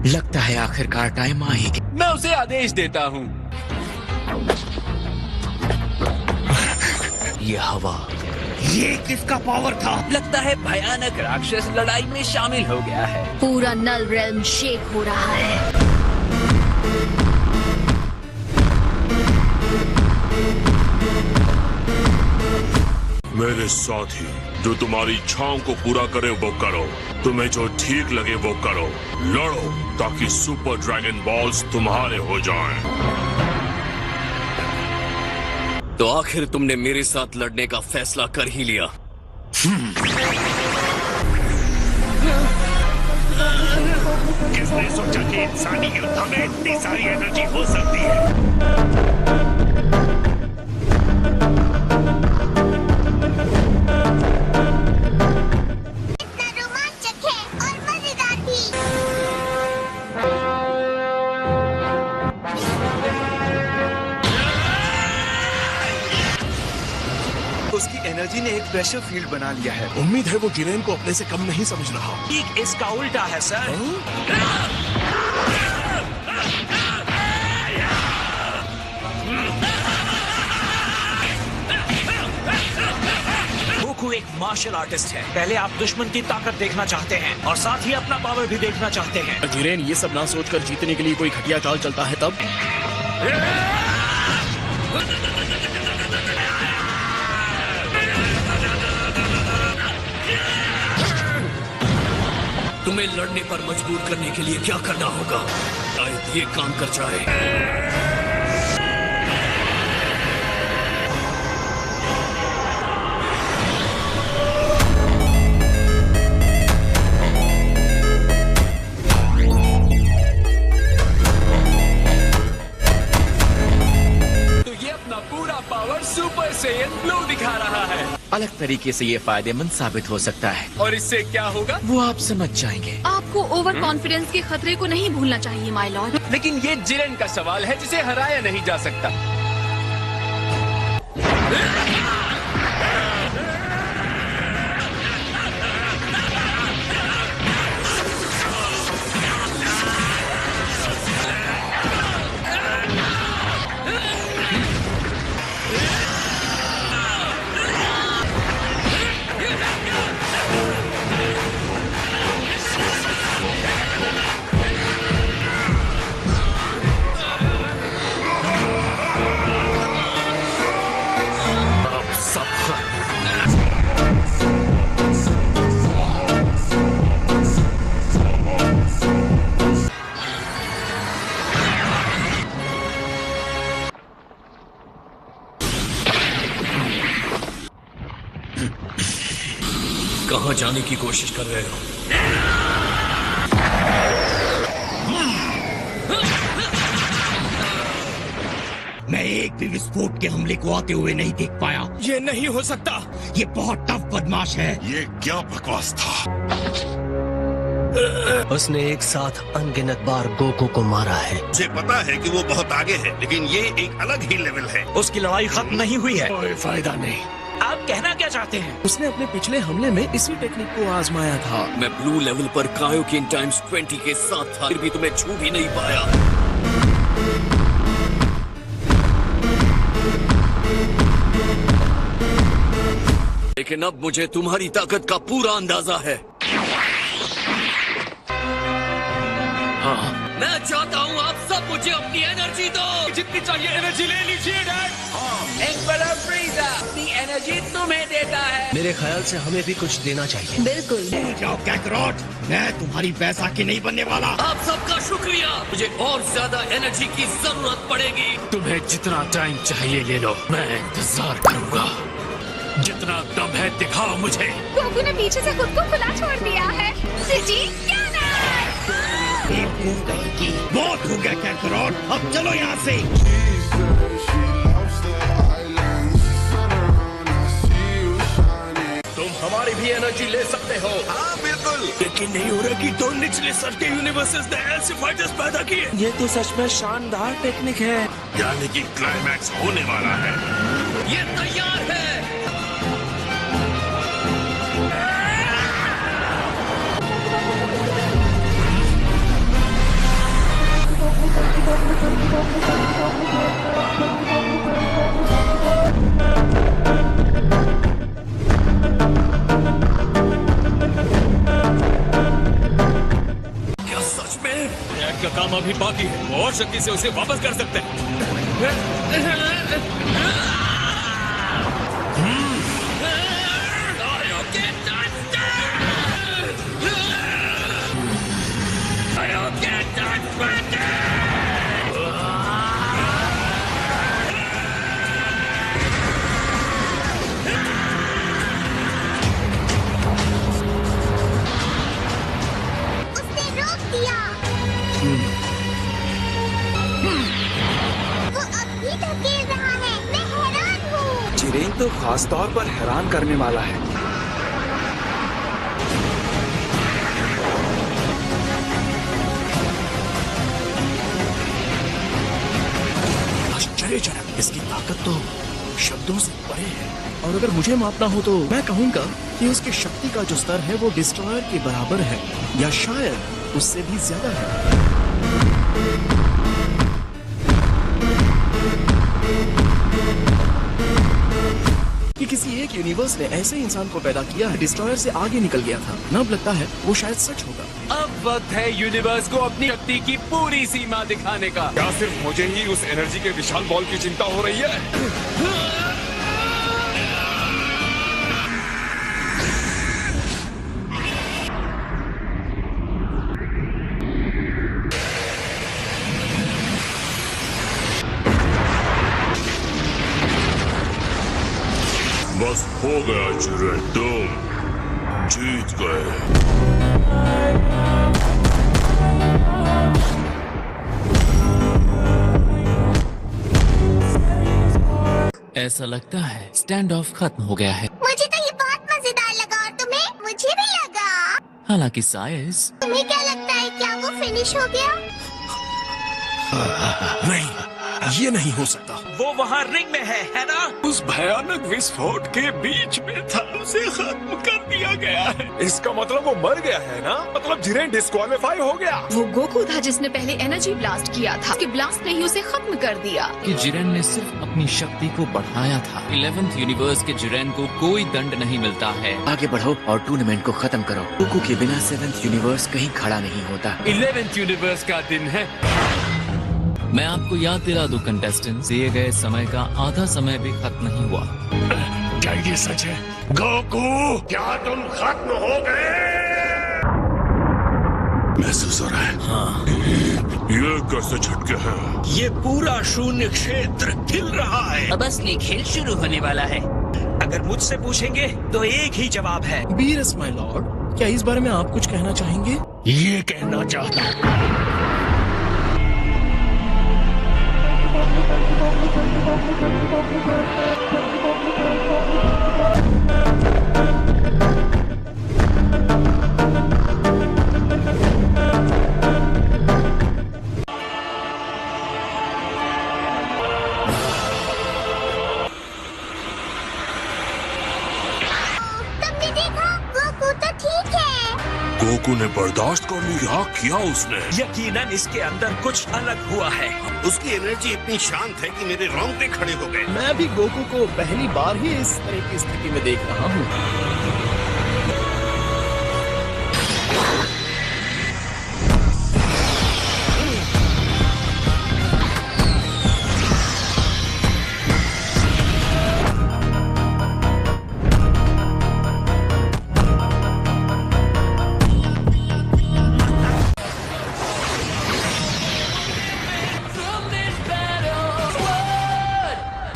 लगता है आखिरकार टाइम आ ही गया। मैं उसे आदेश देता हूँ। ये हवा, ये किसका पावर था? लगता है भयानक राक्षस लड़ाई में शामिल हो गया है। पूरा नल रेल्म शेक हो रहा है। मेरे साथी, जो तुम्हारी इच्छाओं को पूरा करे वो करो, तुम्हें जो ठीक लगे वो करो। लड़ो ताकि सुपर ड्रैगन बॉल्स तुम्हारे हो जाएं। तो आखिर तुमने मेरे साथ लड़ने का फैसला कर ही लिया। किसने सोचा कि इंसानी युद्ध में इतनी सारी एनर्जी हो सकती है? उसकी एनर्जी ने एक प्रेशर फील्ड बना लिया है। उम्मीद है वो जिरेन को अपने से कम नहीं समझ रहा। ठीक इसका उल्टा है सर। गोकू एक मार्शल आर्टिस्ट है। पहले आप दुश्मन की ताकत देखना चाहते हैं और साथ ही अपना पावर भी देखना चाहते हैं। जिरेन ये सब ना सोचकर जीतने के लिए कोई घटिया चाल चलता है तब। तुम्हें लड़ने पर मजबूर करने के लिए क्या करना होगा? शायद ये काम कर जाए। तो ये अपना पूरा पावर सुपर सैयन ब्लू दिखा रहा है। अलग तरीके से ये फायदेमंद साबित हो सकता है। और इससे क्या होगा? वो आप समझ जाएंगे। आपको ओवर कॉन्फिडेंस के खतरे को नहीं भूलना चाहिए माय लॉर्ड। लेकिन ये जिरेन का सवाल है जिसे हराया नहीं जा सकता। कहाँ जाने की कोशिश कर रहे हो? मैं एक भी विस्फोट के हमले को आते हुए नहीं देख पाया। ये नहीं हो सकता। ये बहुत टफ बदमाश है। ये क्या बकवास था? उसने एक साथ अनगिनत बार गोकू को मारा है। मुझे पता है कि वो बहुत आगे है, लेकिन ये एक अलग ही लेवल है। उसकी लड़ाई खत्म नहीं हुई है। कोई फायदा नहीं। आप कहना क्या चाहते हैं? उसने अपने पिछले हमले में इसी टेक्निक को आजमाया था। मैं ब्लू लेवल पर कायोकिन टाइम्स 20 के साथ था, फिर भी तुम्हें छू भी नहीं पाया। लेकिन अब मुझे तुम्हारी ताकत का पूरा अंदाजा है। हाँ, मैं चाहता हूँ आप सब मुझे अपनी एनर्जी दो। जितनी चाहिए एनर्जी ले लीजिए डैड। एम्परर फ्रीजा अपनी एनर्जी तुम्हें देता है। मेरे ख्याल से हमें भी कुछ देना चाहिए। बिल्कुल। जाओ कैकरॉट, मैं तुम्हारी बैसाखी नहीं बनने वाला। आप सबका शुक्रिया। मुझे और ज्यादा एनर्जी की जरूरत पड़ेगी। तुम्हें जितना टाइम चाहिए ले लो, मैं इंतजार करूंगा। जितना दम है दिखाओ मुझे। गोकू ने पीछे से खुद को खुला छोड़ दिया है। सिटी बहुत हो गया कैकरॉट, अब चलो यहाँ से। तुम हमारी भी एनर्जी ले सकते हो। हाँ बिल्कुल। लेकिन नहीं हो रहा कि दो निचले स्तर के यूनिवर्सेस ने ऐसे फाइटर्स पैदा किए। ये तो सच में शानदार टेक्निक है। यानी कि क्लाइमैक्स होने वाला है। ये तैयार है। काम अभी बाकी है, और शक्ति से उसे वापस कर सकते हैं। उसने रोक दिया। वो अब भी धकेल रहा है। मैं हैरान हूँ। जिरेन तो खास तौर पर हैरान करने वाला है। आश्चर्यजनक, इसकी ताकत तो शब्दों से परे है। और अगर मुझे मापना हो तो मैं कहूंगा कि उसकी शक्ति का जो स्तर है वो डिस्ट्रॉयर के बराबर है, या शायद उससे भी ज्यादा है। कि किसी एक यूनिवर्स ने ऐसे इंसान को पैदा किया है, डिस्ट्रॉयर से आगे निकल गया था। न अब लगता है वो शायद सच होगा। अब वक्त है यूनिवर्स को अपनी शक्ति की पूरी सीमा दिखाने का। क्या सिर्फ मुझे ही उस एनर्जी के विशाल बॉल की चिंता हो रही है? बस हो गया जिरेन, तुम जीत गए। ऐसा लगता है स्टैंड ऑफ खत्म हो गया है। मुझे तो ये बहुत मजेदार लगा और तुम्हें? मुझे भी लगा। हालांकि साइज, तुम्हें क्या लगता है, क्या वो फिनिश हो गया? नहीं, ये नहीं हो सकता। वो वहाँ रिंग में है ना? उस भयानक विस्फोट के बीच में था, उसे खत्म कर दिया गया है। इसका मतलब वो मर गया है ना? मतलब जिरेन डिस्क्वालीफाई हो गया। वो गोकू था जिसने पहले एनर्जी ब्लास्ट किया था। उसके ब्लास्ट ने ही उसे खत्म कर दिया। कि जिरेन ने सिर्फ अपनी शक्ति को बढ़ाया था। 11th यूनिवर्स के जिरेन को कोई दंड नहीं मिलता है। आगे बढ़ो और टूर्नामेंट को खत्म करो। गोकू के बिना 7th यूनिवर्स कहीं खड़ा नहीं होता। 11th यूनिवर्स का दिन है। मैं आपको याद दिला दूं कंटेस्टेंट, दिए गए समय का आधा समय भी खत्म नहीं हुआ। क्या ये सच है? गोकू, क्या तुम खत्म हो गए? महसूस हो रहा है। हाँ। ये कैसे झटके हैं? ये पूरा शून्य क्षेत्र हिल रहा है। अब असली खेल शुरू होने वाला है। अगर मुझसे पूछेंगे तो एक ही जवाब है। बीरस माय लॉर्ड, क्या इस बारे में आप कुछ कहना चाहेंगे? ये कहना चाहता हूँ। तुमने देखा? गोकू तो ठीक है। गोकू ने बर्दाश्त कर ली। क्या किया उसने? यकीनन इसके अंदर कुछ अलग हुआ है। उसकी एनर्जी इतनी शांत है कि मेरे रोंगटे खड़े हो गए। मैं भी गोकू को पहली बार ही इस तरह की स्थिति में देख रहा हूँ।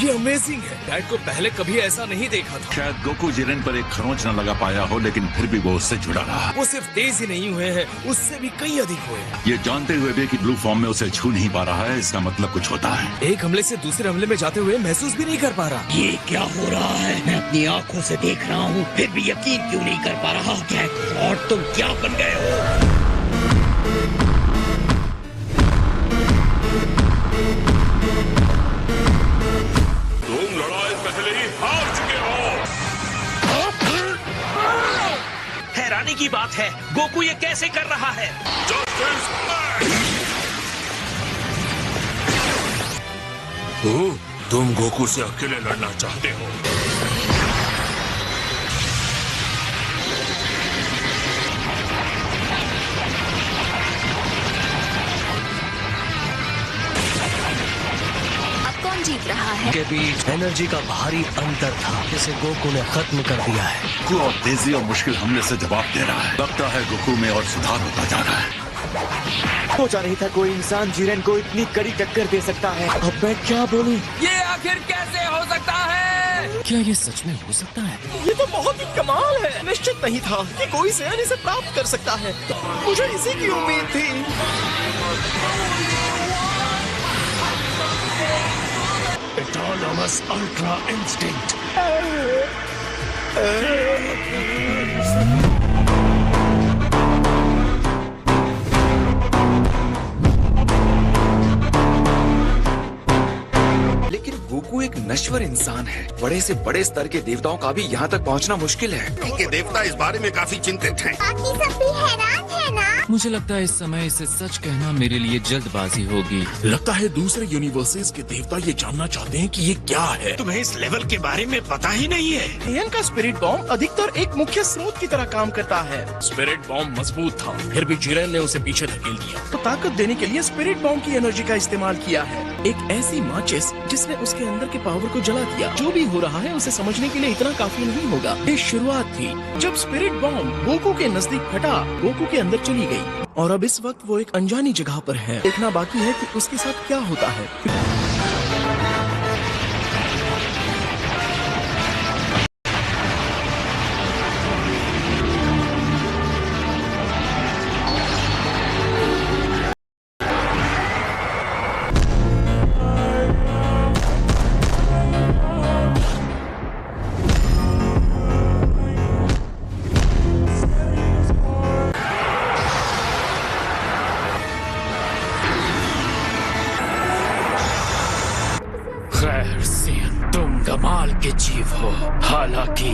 ये अमेजिंग है। डैड को पहले कभी ऐसा नहीं देखा था। शायद गोकू जिरेन पर एक खरोंच न लगा पाया हो, लेकिन फिर भी वो उससे जुड़ा रहा। वो सिर्फ तेज ही नहीं हुए हैं, उससे भी कई अधिक हुए हैं। ये जानते हुए भी कि ब्लू फॉर्म में उसे छू नहीं पा रहा है, इसका मतलब कुछ होता है। एक हमले से दूसरे हमले में जाते हुए महसूस भी नहीं कर पा रहा। ये क्या हो रहा है? मैं अपनी आंखों से देख रहा हूँ, फिर भी यकीन क्यों नहीं कर पा रहा? और तुम क्या बन गए हो? तुम लड़ाई पहले ही हार चुके हो। हैरानी की बात है, गोकू ये कैसे कर रहा है? तुम गोकू से अकेले लड़ना चाहते हो? के बीच एनर्जी का भारी अंतर था जिसे गोकू ने खत्म कर दिया है। गोकू और तेजी और मुश्किल हमले से जवाब दे रहा है। लगता है गोकू में और सुधार होता जा रहा है। सोचा नहीं था कोई इंसान जिरेन को इतनी कड़ी टक्कर दे सकता है। अब मैं क्या बोलूं? ये आखिर कैसे हो सकता है? क्या ये सच में हो सकता है? ये तो बहुत ही कमाल है। निश्चित नहीं था कि कोई सैन इसे प्राप्त कर सकता है। मुझे इसी की उम्मीद थी। Autonomous Ultra Instinct. लेकिन गोकू एक नश्वर इंसान है। बड़े से बड़े स्तर के देवताओं का भी यहाँ तक पहुँचना मुश्किल है। के देवता इस बारे में काफी चिंतित हैं। बाकी सब भी हैरान है ना? मुझे लगता है इस समय इसे सच कहना मेरे लिए जल्दबाजी होगी। लगता है दूसरे यूनिवर्सेस के देवता ये जानना चाहते हैं कि ये क्या है। तुम्हें इस लेवल के बारे में पता ही नहीं है। एयन का स्पिरिट बॉम्ब अधिकतर एक मुख्य स्रोत की तरह काम करता है। स्पिरिट बॉम्ब मजबूत था, फिर भी जिरेन ने उसे पीछे धकेल दिया। तो ताकत देने के लिए स्पिरिट बॉम्ब की एनर्जी का इस्तेमाल किया है। एक ऐसी माचिस जिसने उसके अंदर के पावर को जला दिया। जो भी हो रहा है उसे समझने के लिए इतना काफी नहीं होगा। ये शुरुआत थी जब स्पिरिट बॉम्ब गोकू के नजदीक फटा, गोकू के अंदर चली गई और अब इस वक्त वो एक अनजानी जगह पर है। देखना बाकी है कि उसके साथ क्या होता है। खैर सिंह, तुम कमाल के जीव हो। हालांकि